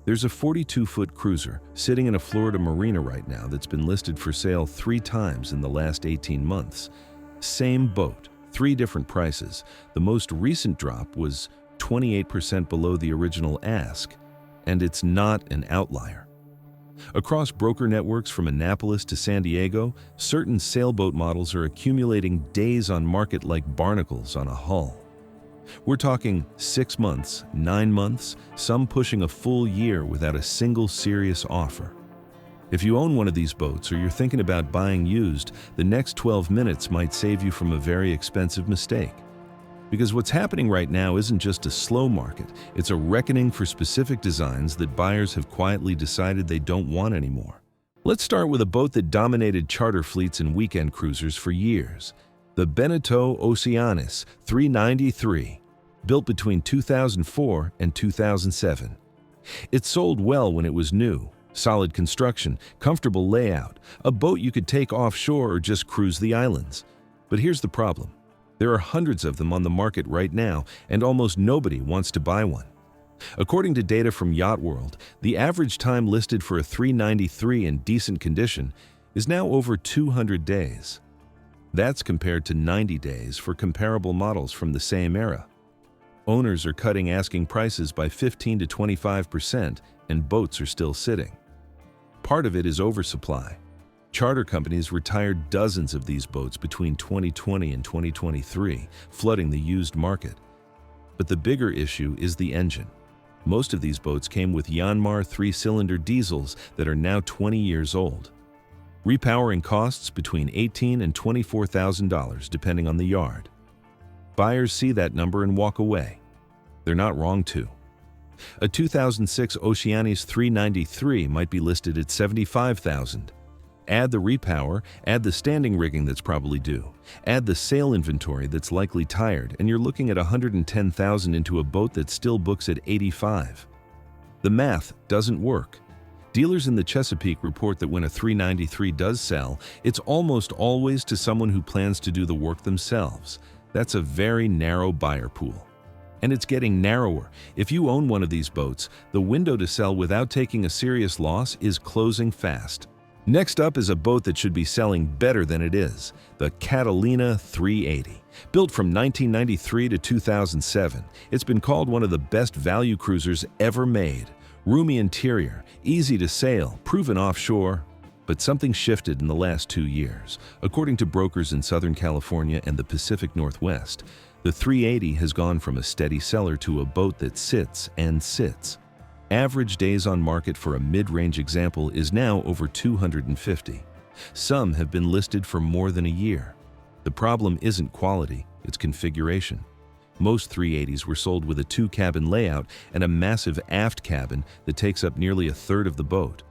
There's a 42-foot cruiser sitting in a Florida marina right now that's been listed for sale 3 times in the last 18 months. Same boat, 3 different prices. The most recent drop was 28% below the original ask, and it's not an outlier. Across broker networks from Annapolis to San Diego, certain sailboat models are accumulating days on market like barnacles on a hull. We're talking 6 months, 9 months, some pushing a full year without a single serious offer. If you own one of these boats or you're thinking about buying used, the next 12 minutes might save you from a very expensive mistake. Because what's happening right now isn't just a slow market, it's a reckoning for specific designs that buyers have quietly decided they don't want anymore. Let's start with a boat that dominated charter fleets and weekend cruisers for years. The Beneteau Oceanis 393, built between 2004 and 2007. It sold well when it was new. Solid construction, comfortable layout, a boat you could take offshore or just cruise the islands. But here's the problem. There are hundreds of them on the market right now, and almost nobody wants to buy one. According to data from Yacht World, the average time listed for a 393 in decent condition is now over 200 days. That's compared to 90 days for comparable models from the same era. Owners are cutting asking prices by 15 to 25%, and boats are still sitting. Part of it is oversupply. Charter companies retired dozens of these boats between 2020 and 2023, flooding the used market. But the bigger issue is the engine. Most of these boats came with Jeanneau 3-cylinder diesels that are now 20 years old. Repowering costs between $18,000 and $24,000 depending on the yard. Buyers see that number and walk away. They're not wrong to. A 2006 Oceanis 393 might be listed at $75,000. Add the repower, add the standing rigging that's probably due, add the sail inventory that's likely tired, and you're looking at $110,000 into a boat that still books at $85,000. The math doesn't work. Dealers in the Chesapeake report that when a 393 does sell, it's almost always to someone who plans to do the work themselves. That's a very narrow buyer pool. And it's getting narrower. If you own one of these boats, the window to sell without taking a serious loss is closing fast. Next up is a boat that should be selling better than it is, the Catalina 380. Built from 1993 to 2007, it's been called one of the best value cruisers ever made. Roomy interior, easy to sail, proven offshore. But something shifted in the last 2 years. According to brokers in Southern California and the Pacific Northwest, the 380 has gone from a steady seller to a boat that sits and sits. Average days on market for a mid-range example is now over 250. Some have been listed for more than a year. The problem isn't quality, it's configuration. Most 380s were sold with a 2-cabin layout and a massive aft cabin that takes up nearly a third of the boat.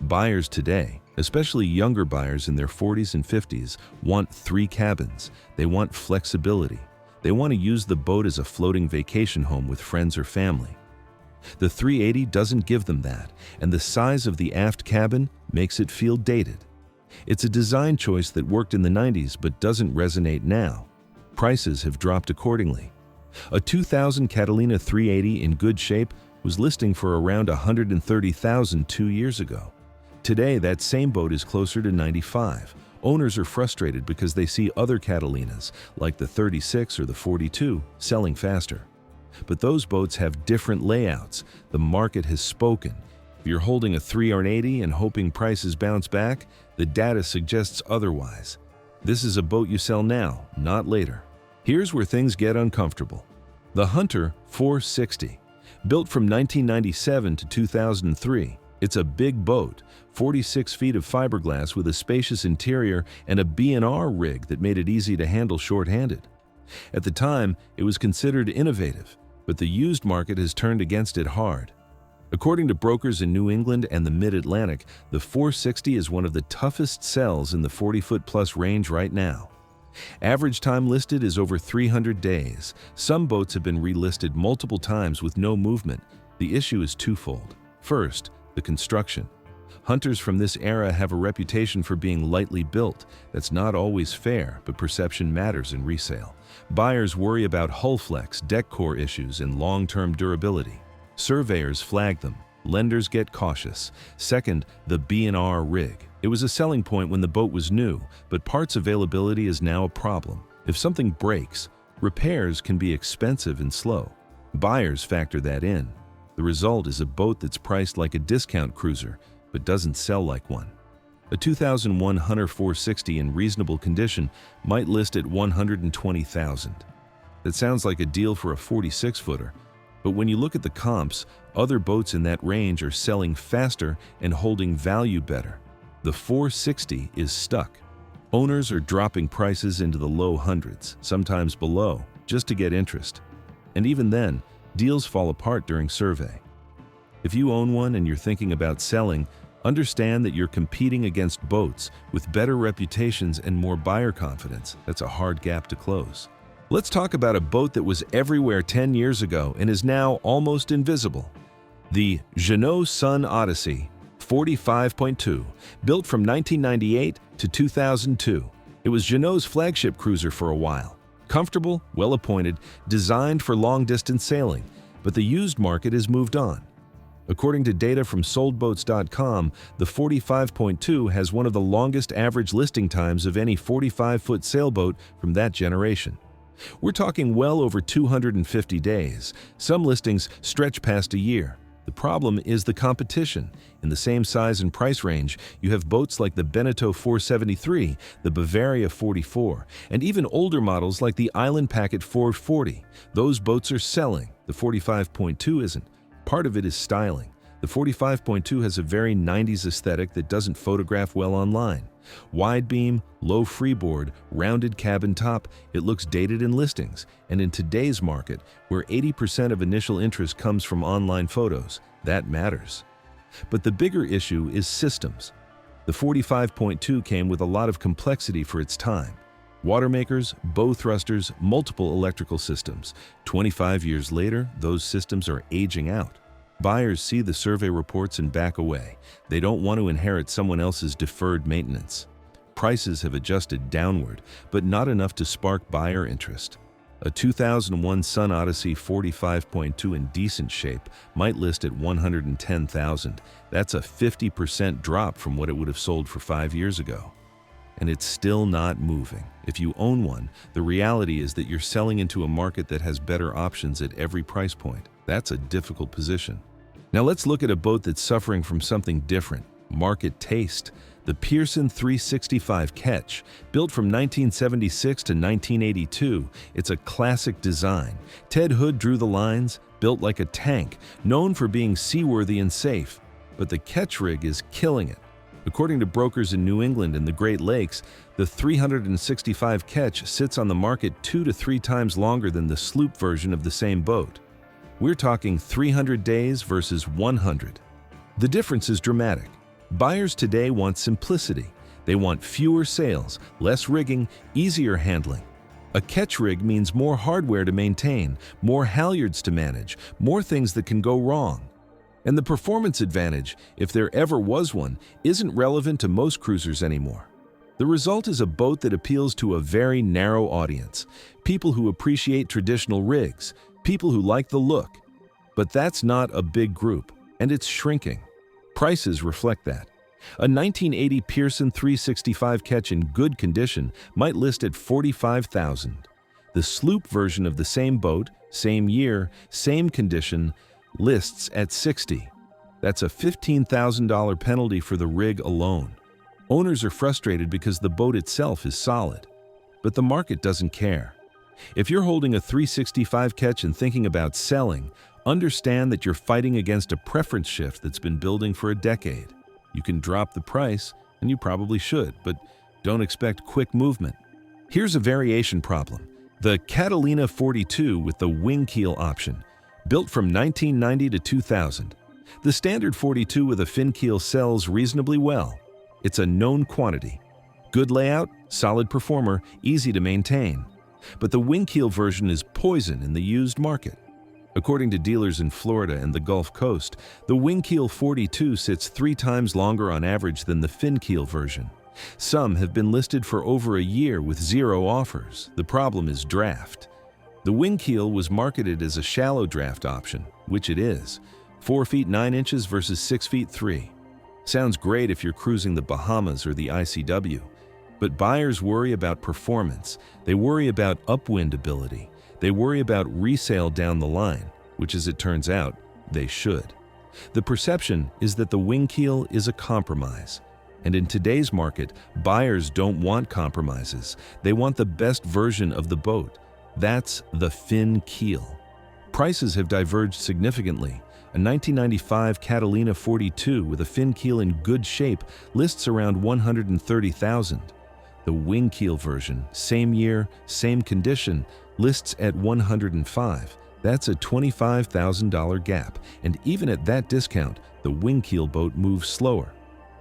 Buyers today, especially younger buyers in their 40s and 50s, want 3 cabins. They want flexibility. They want to use the boat as a floating vacation home with friends or family. The 380 doesn't give them that, and the size of the aft cabin makes it feel dated. It's a design choice that worked in the 90s but doesn't resonate now. Prices have dropped accordingly. A 2000 Catalina 380 in good shape was listing for around $130,000 2 years ago. Today, that same boat is closer to $95,000. Owners are frustrated because they see other Catalinas, like the 36 or the 42, selling faster. But those boats have different layouts. The market has spoken. If you're holding a 380 and hoping prices bounce back, the data suggests otherwise. This is a boat you sell now, not later. Here's where things get uncomfortable. The Hunter 460. Built from 1997 to 2003, it's a big boat, 46 feet of fiberglass with a spacious interior and a B&R rig that made it easy to handle short-handed. At the time, it was considered innovative, but the used market has turned against it hard. According to brokers in New England and the Mid-Atlantic, the 460 is one of the toughest sells in the 40-foot-plus range right now. Average time listed is over 300 days. Some boats have been relisted multiple times with no movement. The issue is twofold. First, the construction. Hunters from this era have a reputation for being lightly built. That's not always fair, but perception matters in resale. Buyers worry about hull flex, deck core issues, and long-term durability. Surveyors flag them. Lenders get cautious. Second, the B&R rig. It was a selling point when the boat was new, but parts availability is now a problem. If something breaks, repairs can be expensive and slow. Buyers factor that in. The result is a boat that's priced like a discount cruiser, but doesn't sell like one. A 2001 Hunter 460 in reasonable condition might list at $120,000. That sounds like a deal for a 46-footer, but when you look at the comps, other boats in that range are selling faster and holding value better. The 460 is stuck. Owners are dropping prices into the low hundreds, sometimes below, just to get interest. And even then, deals fall apart during survey. If you own one and you're thinking about selling, understand that you're competing against boats with better reputations and more buyer confidence. That's a hard gap to close. Let's talk about a boat that was everywhere 10 years ago and is now almost invisible. The Jeanneau Sun Odyssey 45.2, built from 1998 to 2002. It was Jeanneau's flagship cruiser for a while. Comfortable, well-appointed, designed for long-distance sailing, but the used market has moved on. According to data from sailboats.com, the 45.2 has one of the longest average listing times of any 45-foot sailboat from that generation. We're talking well over 250 days. Some listings stretch past a year. The problem is the competition. In the same size and price range, you have boats like the Beneteau 473, the Bavaria 44, and even older models like the Island Packet 440. Those boats are selling. The 45.2 isn't. Part of it is styling. The 45.2 has a very 90s aesthetic that doesn't photograph well online. Wide beam, low freeboard, rounded cabin top, it looks dated in listings. And in today's market, where 80% of initial interest comes from online photos, that matters. But the bigger issue is systems. The 45.2 came with a lot of complexity for its time. Water makers, bow thrusters, multiple electrical systems. 25 years later, those systems are aging out. Buyers see the survey reports and back away. They don't want to inherit someone else's deferred maintenance. Prices have adjusted downward, but not enough to spark buyer interest. A 2001 Sun Odyssey 45.2 in decent shape might list at $110,000. That's a 50% drop from what it would have sold for 5 years ago. And it's still not moving. If you own one, the reality is that you're selling into a market that has better options at every price point. That's a difficult position. Now let's look at a boat that's suffering from something different: market taste. The Pearson 365 Ketch, built from 1976 to 1982, it's a classic design. Ted Hood drew the lines, built like a tank, known for being seaworthy and safe. But the Ketch rig is killing it. According to brokers in New England and the Great Lakes, the 365 Ketch sits on the market 2 to 3 times longer than the sloop version of the same boat. We're talking 300 days versus 100. The difference is dramatic. Buyers today want simplicity. They want fewer sails, less rigging, easier handling. A Ketch rig means more hardware to maintain, more halyards to manage, more things that can go wrong. And the performance advantage, if there ever was one, isn't relevant to most cruisers anymore. The result is a boat that appeals to a very narrow audience, people who appreciate traditional rigs, people who like the look. But that's not a big group, and it's shrinking. Prices reflect that. A 1980 Pearson 365 Ketch in good condition might list at $45,000. The sloop version of the same boat, same year, same condition, lists at $60,000. That's a $15,000 penalty for the rig alone. Owners are frustrated because the boat itself is solid. But the market doesn't care. If you're holding a 365 Ketch and thinking about selling, understand that you're fighting against a preference shift that's been building for a decade. You can drop the price, and you probably should, but don't expect quick movement. Here's a variation problem: the Catalina 42 with the wing keel option, built from 1990 to 2000. The standard 42 with a fin keel sells reasonably well. It's a known quantity. Good layout, solid performer, easy to maintain. But the wing keel version is poison in the used market. According to dealers in Florida and the Gulf Coast, the wing keel 42 sits 3 times longer on average than the fin keel version. Some have been listed for over a year with 0 offers. The problem is draft. The wing keel was marketed as a shallow draft option, which it is, 4 feet 9 inches versus 6 feet 3. Sounds great if you're cruising the Bahamas or the ICW, but buyers worry about performance. They worry about upwind ability. They worry about resale down the line, which, as it turns out, they should. The perception is that the wing keel is a compromise. And in today's market, buyers don't want compromises. They want the best version of the boat. That's the fin keel. Prices have diverged significantly. A 1995 Catalina 42 with a fin keel in good shape lists around $130,000. The wing keel version, same year, same condition, lists at $105,000. That's a $25,000 gap, and even at that discount, the wing keel boat moves slower.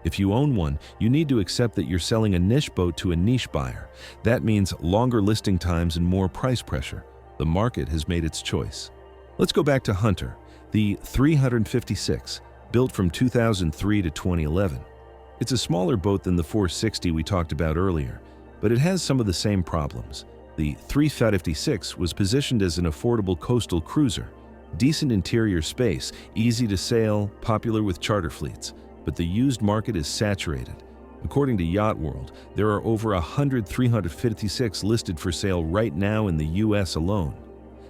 If you own one, you need to accept that you're selling a niche boat to a niche buyer. That means longer listing times and more price pressure. The market has made its choice. Let's go back to Hunter, the 356, built from 2003 to 2011. It's a smaller boat than the 460 we talked about earlier, but it has some of the same problems. The 356 was positioned as an affordable coastal cruiser. Decent interior space, easy to sail, popular with charter fleets. But the used market is saturated. According to Yacht World, there are over 100 356 listed for sale right now in the US alone.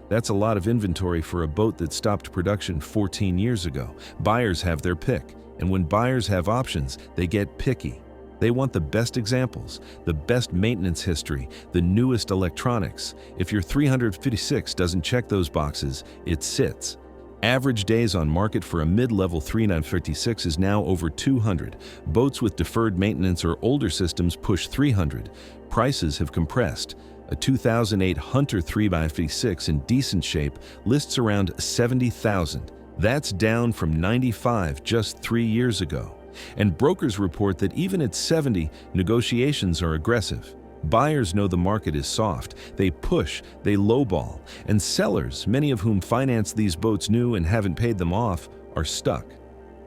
That's a lot of inventory for a boat that stopped production 14 years ago. Buyers have their pick, and when buyers have options, they get picky. They want the best examples, the best maintenance history, the newest electronics. If your 356 doesn't check those boxes, it sits. Average days on market for a mid-level 356 is now over 200. Boats with deferred maintenance or older systems push 300. Prices have compressed. A 2008 Hunter 3x56 in decent shape lists around $70,000. That's down from $95,000 just 3 years ago. And brokers report that even at $70,000, negotiations are aggressive. Buyers know the market is soft. They push, they lowball, and sellers, many of whom finance these boats new and haven't paid them off, are stuck.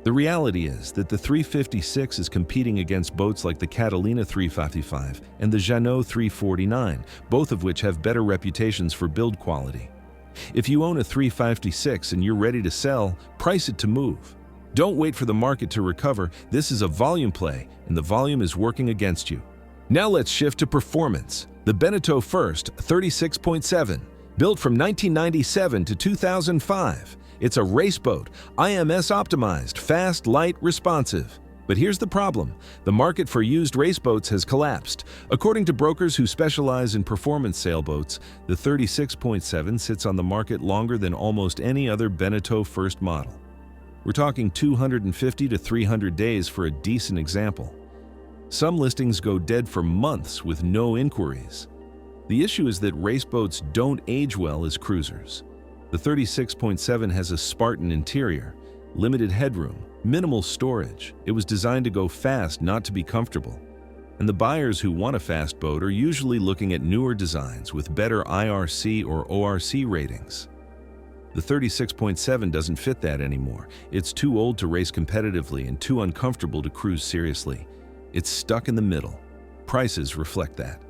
The reality is that the 356 is competing against boats like the Catalina 355 and the Jeanneau 349, both of which have better reputations for build quality. If you own a 356 and you're ready to sell, price it to move. Don't wait for the market to recover. This is a volume play, and the volume is working against you. Now let's shift to performance. The Beneteau First 36.7, built from 1997 to 2005. It's a race boat, IMS optimized, fast, light, responsive. But here's the problem. The market for used race boats has collapsed. According to brokers who specialize in performance sailboats, the 36.7 sits on the market longer than almost any other Beneteau First model. We're talking 250 to 300 days for a decent example. Some listings go dead for months with no inquiries. The issue is that race boats don't age well as cruisers. The 36.7 has a Spartan interior, limited headroom, minimal storage. It was designed to go fast, not to be comfortable. And the buyers who want a fast boat are usually looking at newer designs with better IRC or ORC ratings. The 36.7 doesn't fit that anymore. It's too old to race competitively and too uncomfortable to cruise seriously. It's stuck in the middle. Prices reflect that.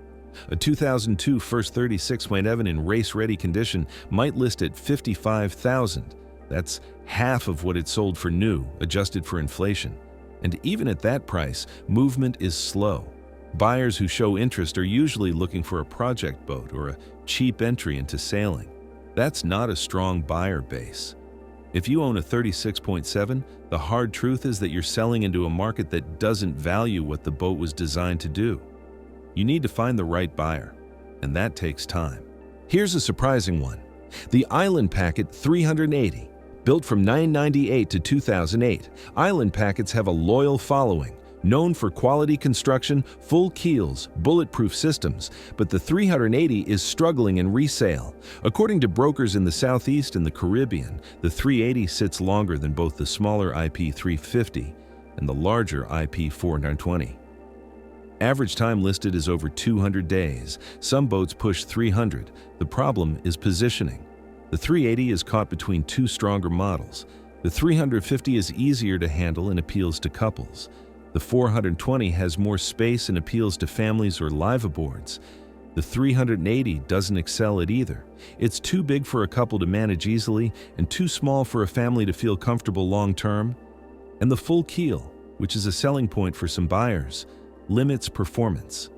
A 2002 First 36.7 in race-ready condition might list at $55,000. That's half of what it sold for new, adjusted for inflation. And even at that price, movement is slow. Buyers who show interest are usually looking for a project boat or a cheap entry into sailing. That's not a strong buyer base. If you own a 36.7, the hard truth is that you're selling into a market that doesn't value what the boat was designed to do. You need to find the right buyer, and that takes time. Here's a surprising one. The Island Packet 380, built from 1998 to 2008. Island Packets have a loyal following, known for quality construction, full keels, bulletproof systems, but the 380 is struggling in resale. According to brokers in the Southeast and the Caribbean, the 380 sits longer than both the smaller IP 350 and the larger IP 420. Average time listed is over 200 days. Some boats push 300. The problem is positioning. The 380 is caught between two stronger models. The 350 is easier to handle and appeals to couples. The 420 has more space and appeals to families or liveaboards. The 380 doesn't excel at either. It's too big for a couple to manage easily and too small for a family to feel comfortable long-term. And the full keel, which is a selling point for some buyers, limits performance.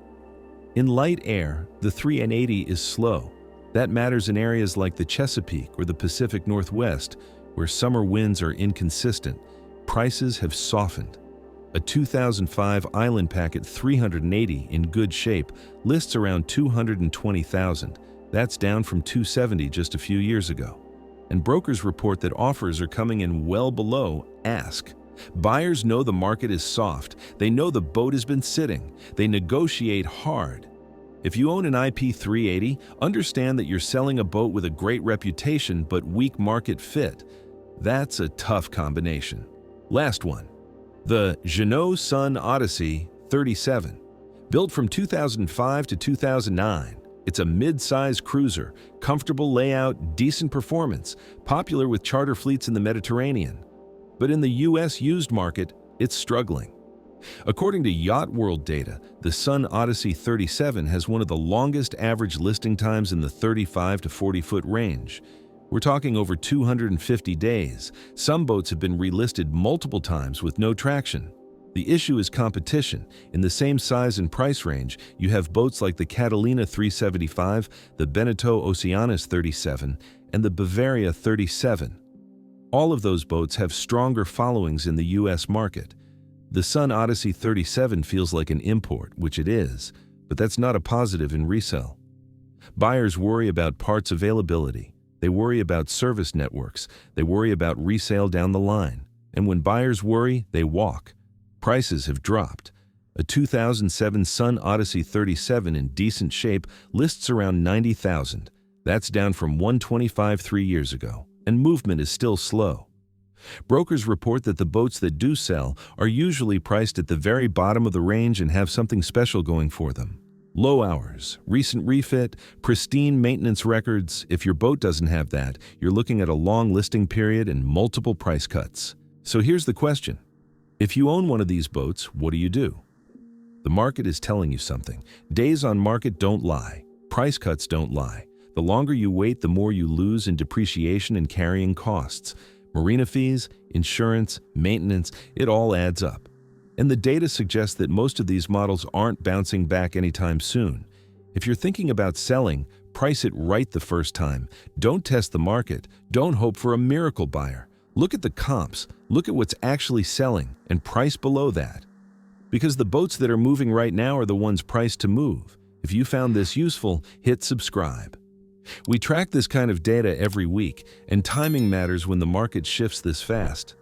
In light air, the 380 is slow. That matters in areas like the Chesapeake or the Pacific Northwest, where summer winds are inconsistent. Prices have softened. A 2005 Island Packet 380 in good shape lists around $220,000. That's down from $270 just a few years ago. And brokers report that offers are coming in well below ask. Buyers know the market is soft. They know the boat has been sitting. They negotiate hard. If you own an IP 380, understand that you're selling a boat with a great reputation but weak market fit. That's a tough combination. Last one. The Jeanneau Sun Odyssey 37. Built from 2005 to 2009, it's a mid-size cruiser, comfortable layout, decent performance, popular with charter fleets in the Mediterranean. But in the US used market, it's struggling. According to Yacht World data, the Sun Odyssey 37 has one of the longest average listing times in the 35 to 40-foot range. We're talking over 250 days. Some boats have been relisted multiple times with no traction. The issue is competition. In the same size and price range, you have boats like the Catalina 375, the Beneteau Oceanis 37, and the Bavaria 37. All of those boats have stronger followings in the US market. The Sun Odyssey 37 feels like an import, which it is, but that's not a positive in resale. Buyers worry about parts availability. They worry about service networks. They worry about resale down the line. And when buyers worry, they walk. Prices have dropped. A 2007 Sun Odyssey 37 in decent shape lists around $90,000. That's down from $125,000 3 years ago, and movement is still slow. Brokers report that the boats that do sell are usually priced at the very bottom of the range and have something special going for them. Low hours, recent refit, pristine maintenance records. If your boat doesn't have that, you're looking at a long listing period and multiple price cuts. So here's the question. If you own one of these boats, what do you do? The market is telling you something. Days on market don't lie. Price cuts don't lie. The longer you wait, the more you lose in depreciation and carrying costs. Marina fees, insurance, maintenance, it all adds up. And the data suggests that most of these models aren't bouncing back anytime soon. If you're thinking about selling, price it right the first time. Don't test the market. Don't hope for a miracle buyer. Look at the comps. Look at what's actually selling and price below that. Because the boats that are moving right now are the ones priced to move. If you found this useful, hit subscribe. We track this kind of data every week, and timing matters when the market shifts this fast.